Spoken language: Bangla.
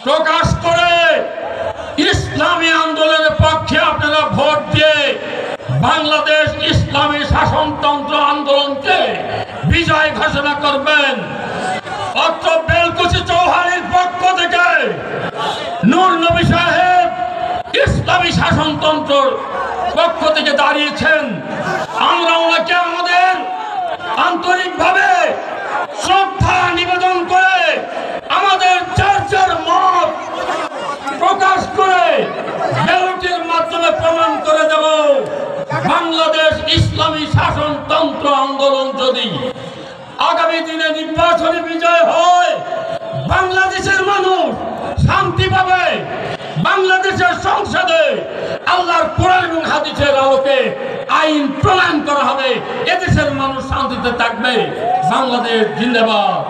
প্রকাশ করে ইসলামী আন্দোলনের পক্ষে আপনারা ভোট দিয়ে বাংলাদেশ ইসলামী শাসনতন্ত্র আন্দোলনকে বিজয় ঘোষণা করবেন। অত্র বেলকুচি চৌহানির পক্ষ থেকে নূর নবী সাহেব ইসলামী শাসনতন্ত্রের পক্ষ থেকে দাঁড়িয়েছেন। আমরা ওনাকে আমাদের আন্তরিকভাবে শ্রদ্ধা নিবেদন করে আমাদের চর্চার মত প্রকাশ করে ব্যালটের মাধ্যমে প্রমাণ করে দেব বাংলাদেশ ইসলামী শাসনতন্ত্র আন্দোলন যদি আগামী দিনে নির্বাচনে বিজয় হয়, বাংলাদেশের মানুষ শান্তি পাবে। বাংলাদেশের সংসদে আল্লাহর কোরআন এবং হাদিসের আলোকে আইন প্রণয়ন করা হবে। এদেশের মানুষ শান্তিতে থাকবে। বাংলাদেশ জিন্দাবাদ।